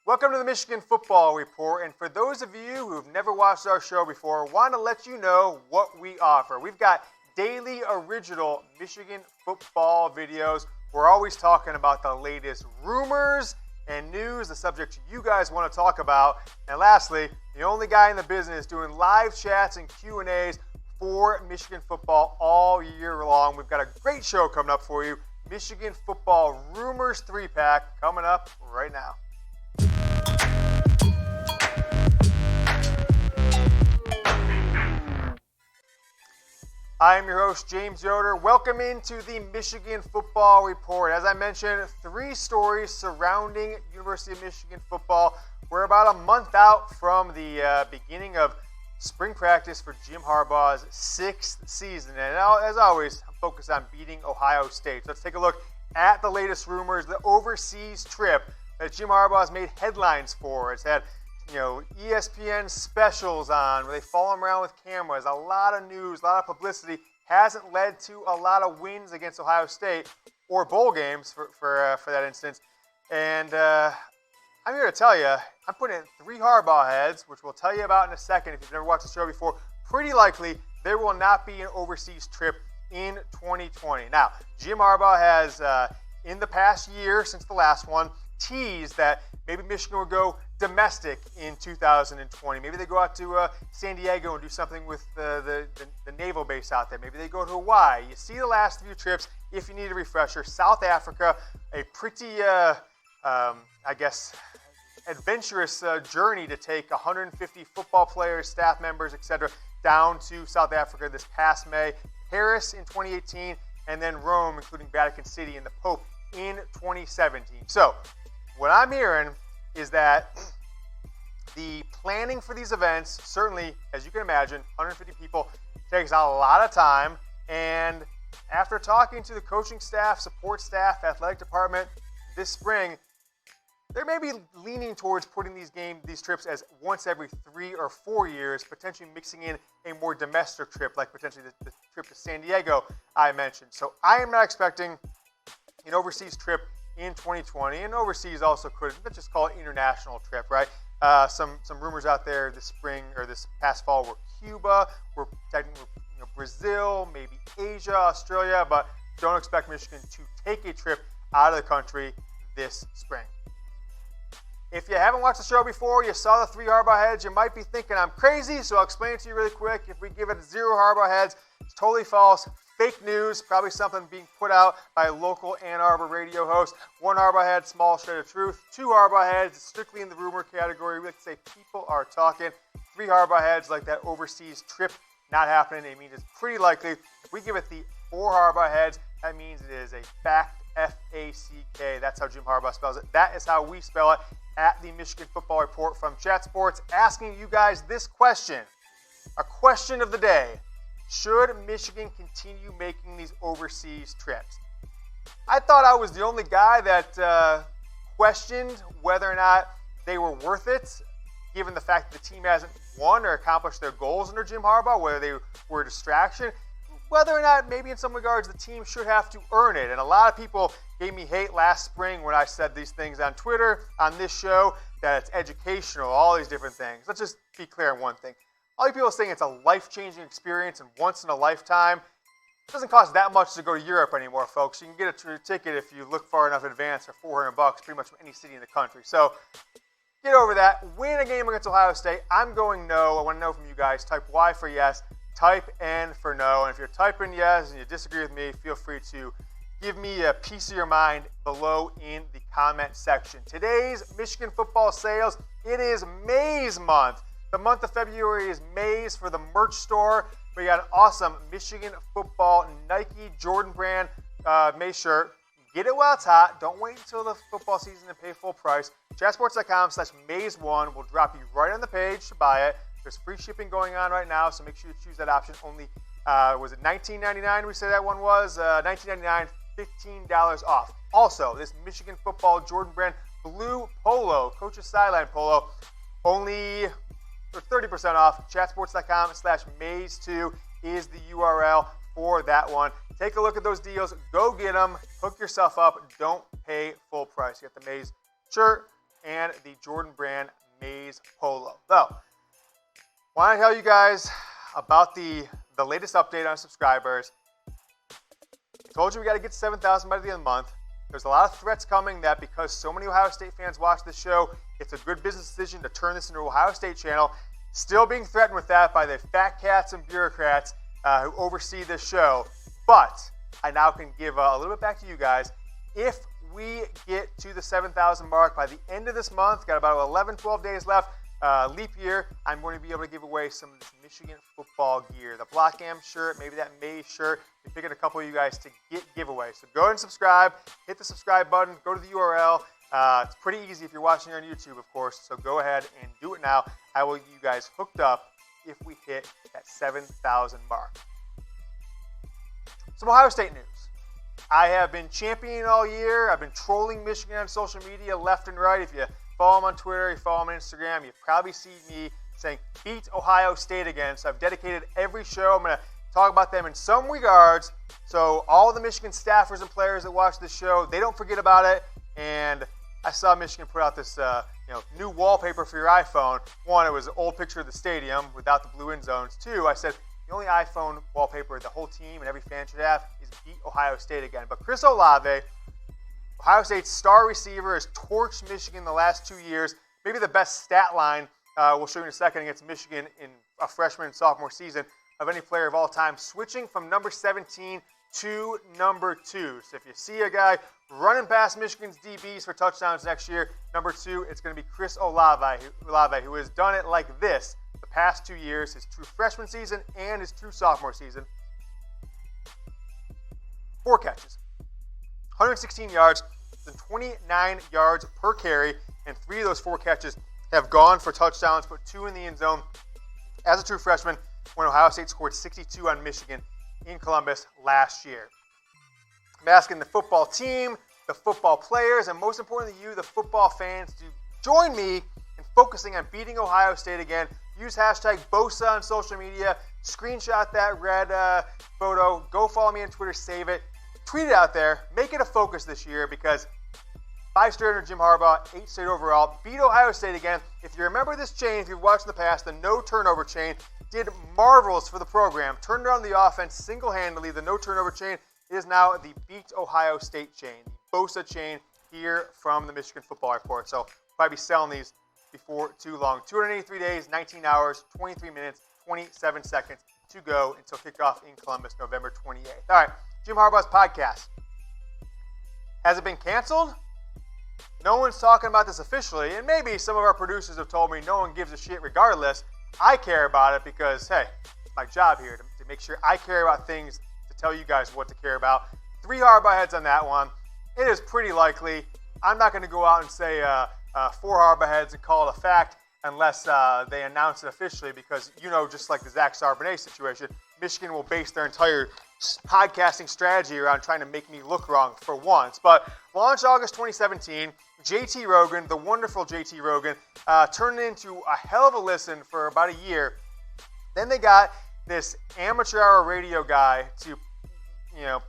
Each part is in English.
Welcome to the Michigan Football Report, and for those of you who've never watched our show before, I want to let you know what we offer. We've got daily original Michigan football videos. We're always talking about the latest rumors and news, the subjects you guys want to talk about. And lastly, the only guy in the business doing live chats and Q&As for Michigan football all year long. We've got a great show coming up for you. Michigan Football Rumors 3-pack coming up right now. I am your host, James Yoder. Welcome into the Michigan Football Report. As I mentioned, 3 stories surrounding University of Michigan football. We're about a month out from the beginning of spring practice for Jim Harbaugh's 6th season. And as always, I'm focused on beating Ohio State. So let's take a look at the latest rumors, the overseas trip that Jim Harbaugh has made headlines for. It's had ESPN specials on where they follow him around with cameras. A lot of news, a lot of publicity. Hasn't led to a lot of wins against Ohio State or bowl games for that instance. And I'm here to tell you, I'm putting in 3 Harbaugh heads, which we'll tell you about in a second if you've never watched the show before. Pretty likely there will not be an overseas trip in 2020. Now, Jim Harbaugh has, in the past year since the last one, teased that maybe Michigan will go domestic in 2020. Maybe they go out to San Diego and do something with the naval base out there. Maybe they go to Hawaii. You see the last few trips, if you need a refresher. South Africa, a pretty, adventurous journey to take 150 football players, staff members, etc., down to South Africa this past May. Paris in 2018, and then Rome, including Vatican City and the Pope in 2017. So, what I'm hearing is that the planning for these events, certainly, as you can imagine, 150 people, takes a lot of time. And after talking to the coaching staff, support staff, athletic department this spring, they may be leaning towards putting these trips as once every 3 or 4 years, potentially mixing in a more domestic trip, like potentially the trip to San Diego I mentioned. So I am not expecting an overseas trip in 2020, and overseas also could, let's just call it international trip, right? Some rumors out there this spring or this past fall were Cuba, we're technically Brazil, maybe Asia, Australia, but don't expect Michigan to take a trip out of the country this spring. If you haven't watched the show before, you saw the 3 Harbaugh heads, you might be thinking I'm crazy, so I'll explain it to you really quick. If we give it 0 Harbaugh heads, it's totally false. Fake news, probably something being put out by a local Ann Arbor radio host. 1 Harbaugh head, small shred of truth. 2 Harbaugh heads, strictly in the rumor category. We like to say people are talking. 3 Harbaugh heads, like that overseas trip not happening. It means it's pretty likely. If we give it the 4 Harbaugh heads, that means it is a fact, F-A-C-K. That's how Jim Harbaugh spells it. That is how we spell it at the Michigan Football Report from Chat Sports, asking you guys this question. A question of the day. Should Michigan continue making these overseas trips? I thought I was the only guy that questioned whether or not they were worth it, given the fact that the team hasn't won or accomplished their goals under Jim Harbaugh, whether they were a distraction, whether or not maybe in some regards the team should have to earn it. And a lot of people gave me hate last spring when I said these things on Twitter, on this show, that it's educational, all these different things. Let's just be clear on one thing. All you people saying it's a life-changing experience and once in a lifetime. It doesn't cost that much to go to Europe anymore, folks. You can get a ticket if you look far enough in advance for $400, pretty much from any city in the country. So get over that. Win a game against Ohio State. I'm going no. I want to know from you guys. Type Y for yes. Type N for no. And if you're typing yes and you disagree with me, feel free to give me a piece of your mind below in the comment section. Today's Michigan football sales, it is May's month. The month of February is May's for the merch store. We got an awesome Michigan football Nike Jordan brand May shirt. Get it while it's hot. Don't wait until the football season to pay full price. Chatsports.com/Mays1 will drop you right on the page to buy it. There's free shipping going on right now, so make sure you choose that option. Only, was it $19.99 we said that one was? $19.99, $15 off. Also, this Michigan football Jordan brand blue polo, Coach's Sideline polo, only for 30% off. Chatsports.com/Mays2 is the URL for that one. Take a look at those deals. Go get them. Hook yourself up. Don't pay full price. You get the Mays shirt and the Jordan Brand Maze Polo. So, want to tell you guys about the latest update on subscribers. I told you we got to get 7,000 by the end of the month. There's a lot of threats coming that because so many Ohio State fans watch this show, it's a good business decision to turn this into an Ohio State channel. Still being threatened with that by the fat cats and bureaucrats who oversee this show. But I now can give a little bit back to you guys. If we get to the 7,000 mark by the end of this month, got about 11, 12 days left, leap year, I'm going to be able to give away some of this Michigan football gear. The Block Am shirt, maybe that Maze shirt. We're picking a couple of you guys to get giveaways. So go ahead and subscribe. Hit the subscribe button. Go to the URL. It's pretty easy if you're watching on YouTube, of course. So go ahead and do it now. I will get you guys hooked up if we hit that 7,000 mark. Some Ohio State news. I have been championing all year. I've been trolling Michigan on social media left and right. If you follow them on Twitter, you follow them on Instagram, you probably see me saying, beat Ohio State again. So I've dedicated every show. I'm going to talk about them in some regards. So all the Michigan staffers and players that watch this show, they don't forget about it. And I saw Michigan put out this new wallpaper for your iPhone. One, it was an old picture of the stadium without the blue end zones. Two, I said, the only iPhone wallpaper the whole team and every fan should have is beat Ohio State again. But Chris Olave, Ohio State's star receiver, has torched Michigan the last 2 years. Maybe the best stat line, we'll show you in a second, against Michigan in a freshman and sophomore season of any player of all time, switching from number 17 to number 2. So if you see a guy running past Michigan's DBs for touchdowns next year, number 2, it's going to be Chris Olave, who has done it like this the past 2 years, his true freshman season and his true sophomore season. 4 catches, 116 yards, and 29 yards per carry, and 3 of those 4 catches have gone for touchdowns, put 2 in the end zone as a true freshman when Ohio State scored 62 on Michigan in Columbus last year. I'm asking the football team, the football players, and most importantly you, the football fans, to join me in focusing on beating Ohio State again. Use hashtag Bosa on social media. Screenshot that red photo. Go follow me on Twitter. Save it. Tweet it out there. Make it a focus this year because 5 straight under Jim Harbaugh, 8 straight overall. Beat Ohio State again. If you remember this chain, if you've watched in the past, the no turnover chain did marvelous for the program. Turned around the offense single-handedly. The no turnover chain is now the beat Ohio State chain, the Bosa chain here from the Michigan Football Report. So probably be selling these before too long. 283 days, 19 hours, 23 minutes, 27 seconds to go until kickoff in Columbus, November 28th. All right, Jim Harbaugh's podcast. Has it been canceled? No one's talking about this officially, and maybe some of our producers have told me no one gives a shit regardless. I care about it because, hey, it's my job here to make sure I care about things, to tell you guys what to care about. 3 Harbaugh heads on that one. It is pretty likely. I'm not going to go out and say 4 Harbaugh heads and call it a fact unless they announce it officially because, just like the Zach Charbonnet situation, Michigan will base their entire podcasting strategy around trying to make me look wrong for once. But launched August 2017, JT Rogan, the wonderful JT Rogan, turned it into a hell of a listen for about a year. Then they got this amateur hour radio guy to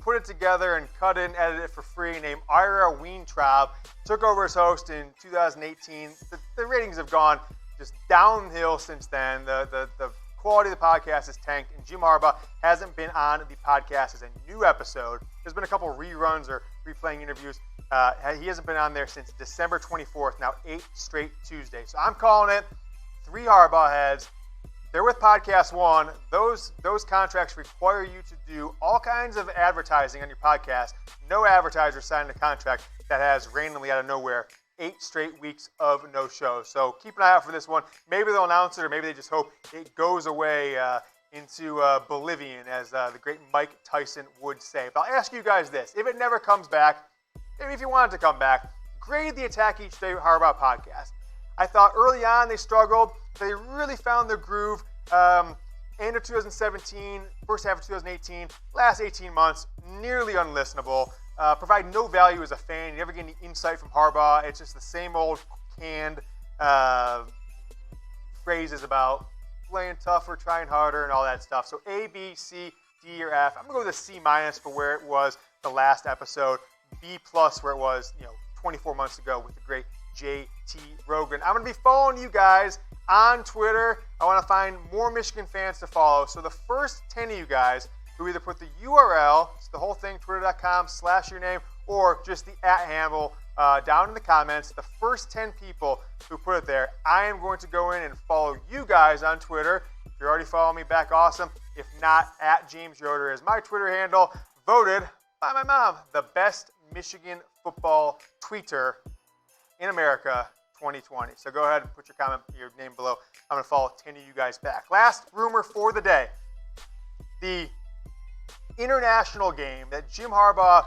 put it together and cut it and edit it for free, named Ira Weintraub. Took over as host in 2018. The ratings have gone just downhill since then. The quality of the podcast has tanked, and Jim Harbaugh hasn't been on the podcast as a new episode. There's been a couple reruns or replaying interviews. He hasn't been on there since December 24th, now 8 straight Tuesdays. So I'm calling it 3 Harbaugh heads. They're with Podcast One. Those contracts require you to do all kinds of advertising on your podcast. No advertiser signed a contract that has randomly out of nowhere 8 straight weeks of no shows. So keep an eye out for this one. Maybe they'll announce it, or maybe they just hope it goes away into Bolivian, as the great Mike Tyson would say. But I'll ask you guys this. If it never comes back, maybe if you want it to come back, grade the Attack Each Day Harbaugh podcast. I thought early on they struggled. They really found their groove. End of 2017, first half of 2018, last 18 months, nearly unlistenable. Provide no value as a fan. You never get any insight from Harbaugh. It's just the same old canned phrases about playing tougher, trying harder, and all that stuff. So A, B, C, D, or F. I'm going to go with a C- for where it was the last episode. B+ where it was 24 months ago with the great JT Rogan. I'm going to be following you guys on Twitter. I want to find more Michigan fans to follow. So the first 10 of you guys who either put the URL, it's the whole thing, twitter.com/your name, or just the @handle down in the comments, the first 10 people who put it there, I am going to go in and follow you guys on Twitter. If you're already following me back, awesome. If not, @James Yoder is my Twitter handle, voted by my mom the best Michigan football tweeter in America 2020. So go ahead and put your name below. I'm going to follow 10 of you guys back. Last rumor for the day. The international game that Jim Harbaugh,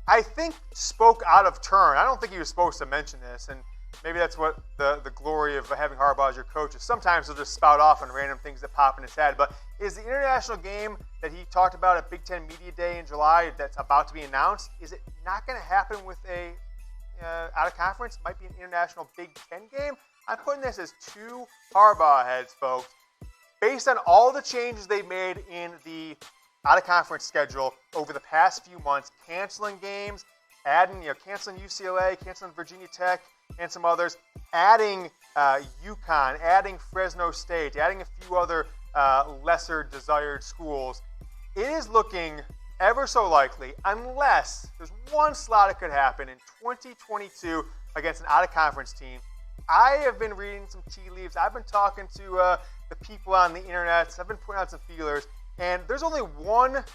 I think, spoke out of turn. I don't think he was supposed to mention this, and maybe that's what the glory of having Harbaugh as your coach is. Sometimes he'll just spout off on random things that pop in his head. But is the international game that he talked about at Big Ten Media Day in July that's about to be announced, is it not going to happen with a out of conference? Might be an international Big Ten game. I'm putting this as two Harbaugh heads, folks. Based on all the changes they've made in the out of conference schedule over the past few months, canceling games, canceling UCLA, canceling Virginia Tech, and some others, adding UConn, adding Fresno State, adding a few other lesser desired schools, it is looking ever so likely, unless there's one slot it could happen in 2022 against an out-of-conference team. I have been reading some tea leaves. I've been talking to the people on the internet. I've been putting out some feelers, and there's only one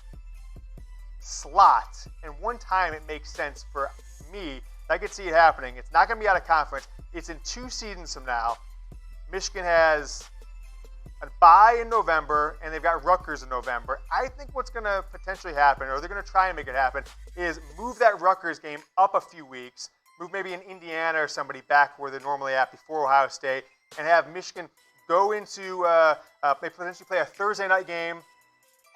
slot and one time it makes sense for me. I could see it happening. It's not going to be out of conference. It's in 2 seasons from now. Michigan has a bye in November, and they've got Rutgers in November. I think what's going to potentially happen, or they're going to try and make it happen, is move that Rutgers game up a few weeks, move maybe in Indiana or somebody back where they're normally at before Ohio State, and have Michigan go into, they potentially play a Thursday night game,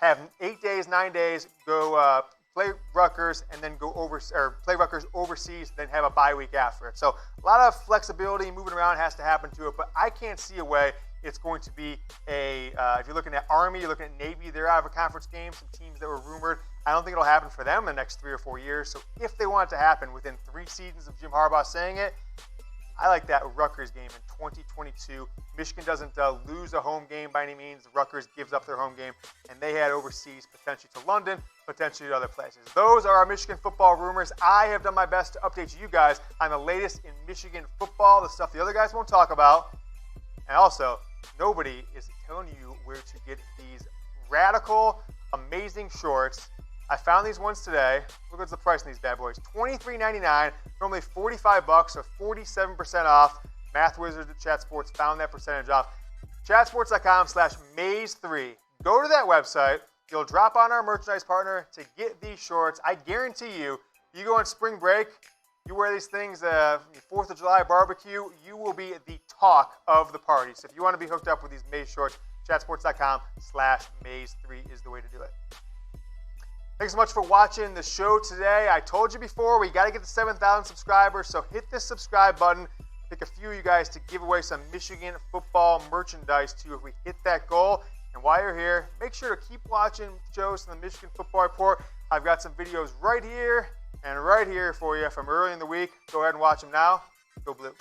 have 8 days, 9 days, go play Rutgers, and then play Rutgers overseas, then have a bye week after it. So a lot of flexibility, moving around has to happen to it, but I can't see a way it's going to be if you're looking at Army, you're looking at Navy, they're out of a conference game, some teams that were rumored. I don't think it'll happen for them in the next 3 or 4 years. So if they want it to happen within 3 seasons of Jim Harbaugh saying it, I like that Rutgers game in 2022. Michigan doesn't lose a home game by any means. Rutgers gives up their home game, and they head overseas, potentially to London, potentially to other places. Those are our Michigan football rumors. I have done my best to update you guys on the latest in Michigan football, the stuff the other guys won't talk about. And also, nobody is telling you where to get these radical, amazing shorts. I found these ones today. Look at the price on these bad boys. $23.99, normally $45, so 47% off. Math Wizards at Chat Sports found that percentage off. Chatsports.com/Maze3. Go to that website. You'll drop on our merchandise partner to get these shorts. I guarantee you, you go on spring break, you wear these things, 4th of July barbecue, you will be the talk of the party. So if you want to be hooked up with these Maze shorts, chatsports.com/Maze3 is the way to do it. Thanks so much for watching the show today. I told you before, we got to get to 7,000 subscribers, so hit the subscribe button. Pick a few of you guys to give away some Michigan football merchandise to if we hit that goal. And while you're here, make sure to keep watching shows from the Michigan Football Report. I've got some videos right here and right here for you from early in the week. Go ahead and watch them now. Go Blue.